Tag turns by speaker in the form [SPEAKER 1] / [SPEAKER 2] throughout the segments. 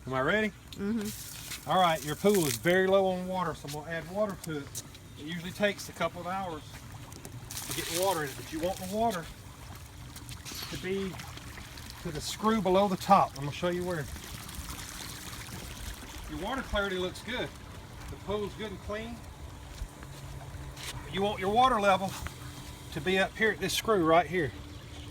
[SPEAKER 1] Am I ready?
[SPEAKER 2] Mm-hmm.
[SPEAKER 1] All right, your pool is very low on water, so I'm gonna add water to it. It usually takes a couple of hours to get the water in it, but you want the water to be to the screw below the top. I'm gonna show you where. Your water clarity looks good. The pool's good and clean. You want your water level to be up here at this screw right here.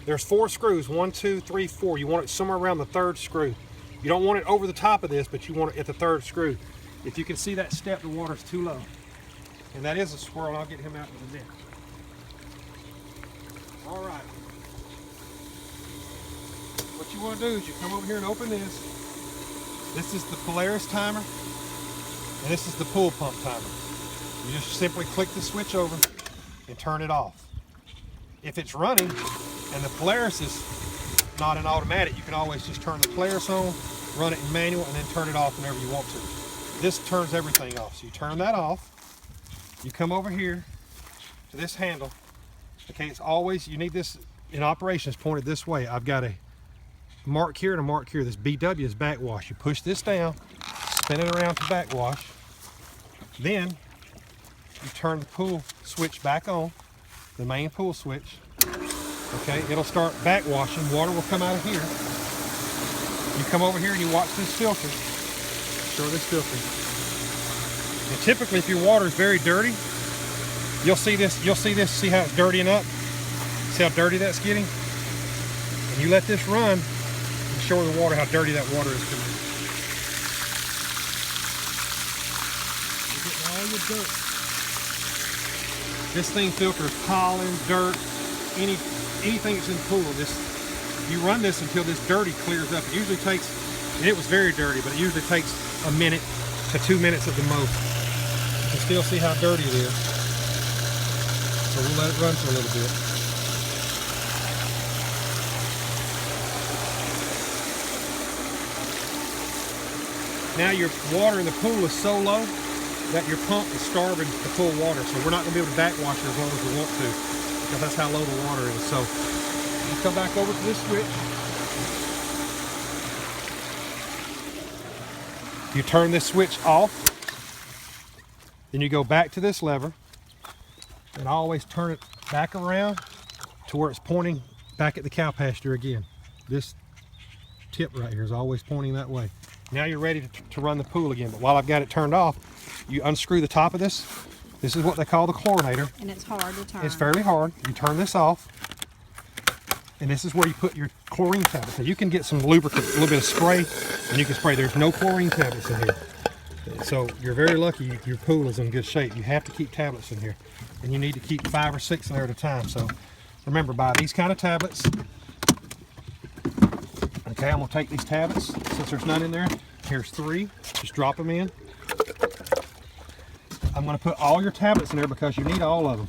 [SPEAKER 1] There's 4 screws, 1, 2, 3, 4. You want it somewhere around the 3rd screw. You don't want it over the top of this, but you want it at the 3rd screw. If you can see that step, the water's too low. And that is a squirrel. I'll get him out in a minute. All right. What you want to do is you come over here and open this. This is the Polaris timer, and this is the pool pump timer. You just simply click the switch over and turn it off. If it's running and the Polaris is not an automatic, you can always just turn the Polaris on, run it in manual, and then turn it off whenever you want to. This turns everything off. So you turn that off. You come over here to this handle. Okay, it's always, you need this in operation, it's pointed this way. I've got a mark here and a mark here. This BW is backwash. You push this down, spin it around to backwash. Then you turn the pool switch back on, the main pool switch. Okay, it'll start backwashing. Water will come out of here. You come over here and you watch this filter. Show this filter. And typically, if your water is very dirty, you'll see this. See how it's dirtying up. See how dirty that's getting. And you let this run and show the water how dirty that water is coming. You're getting all your dirt. This thing filters pollen, dirt, anything that's in the pool. You run this until this dirty clears up. It usually takes, and it was very dirty, but it usually takes a minute to 2 minutes at the most. You can still see how dirty it is. So we'll let it run for a little bit. Now your water in the pool is so low that your pump is starving to pull water. So we're not going to be able to backwash it as long as we want to, because that's how low the water is. So you come back over to this switch. You turn this switch off. Then you go back to this lever and always turn it back around to where it's pointing back at the cow pasture again. This tip right here is always pointing that way. Now you're ready to run the pool again. But while I've got it turned off, you unscrew the top of this. This is what they call the chlorinator.
[SPEAKER 2] And it's hard to turn.
[SPEAKER 1] It's fairly hard. You turn this off. And this is where you put your chlorine tablets. Now you can get some lubricant, a little bit of spray, and you can spray. There's no chlorine tablets in here. So you're very lucky your pool is in good shape. You have to keep tablets in here. And you need to keep 5 or 6 in there at a time. So remember, buy these kind of tablets. Okay, I'm gonna take these tablets, since there's none in there. Here's 3, just drop them in. I'm gonna put all your tablets in there because you need all of them.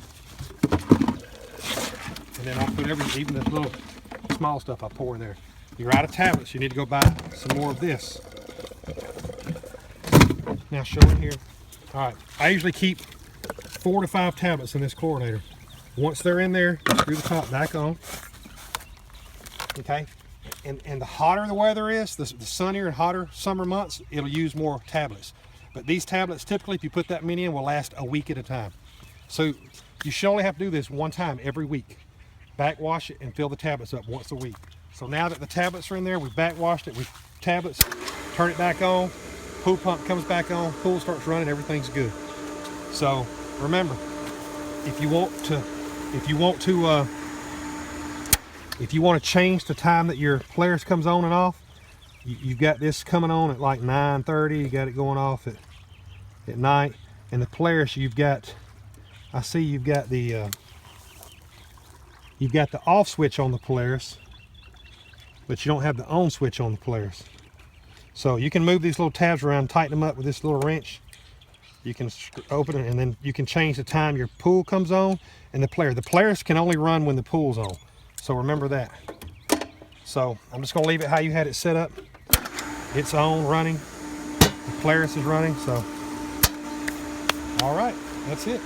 [SPEAKER 1] And then I'll put even this little small stuff I pour in there. You're out of tablets, you need to go buy some more of this. Now showing here. All right, I usually keep 4 to 5 tablets in this chlorinator. Once they're in there, screw the top back on. Okay, and the hotter the weather is, the sunnier and hotter summer months, it'll use more tablets. But these tablets, typically, if you put that many in, will last a week at a time. So you should only have to do this one time every week. Backwash it and fill the tablets up once a week. So now that the tablets are in there, we've backwashed it with tablets, turn it back on, pool pump comes back on, pool starts running, everything's good. So remember, if you want to change the time that your Polaris comes on and off, you've got this coming on at like 9:30. You got it going off at night, and the Polaris I see you've got the off switch on the Polaris, but you don't have the on switch on the Polaris. So you can move these little tabs around, tighten them up with this little wrench. You can open it, and then you can change the time your pool comes on and the Polaris. The Polaris can only run when the pool's on, so remember that. So I'm just gonna leave it how you had it set up. It's on, running. The Polaris is running, so. All right, that's it.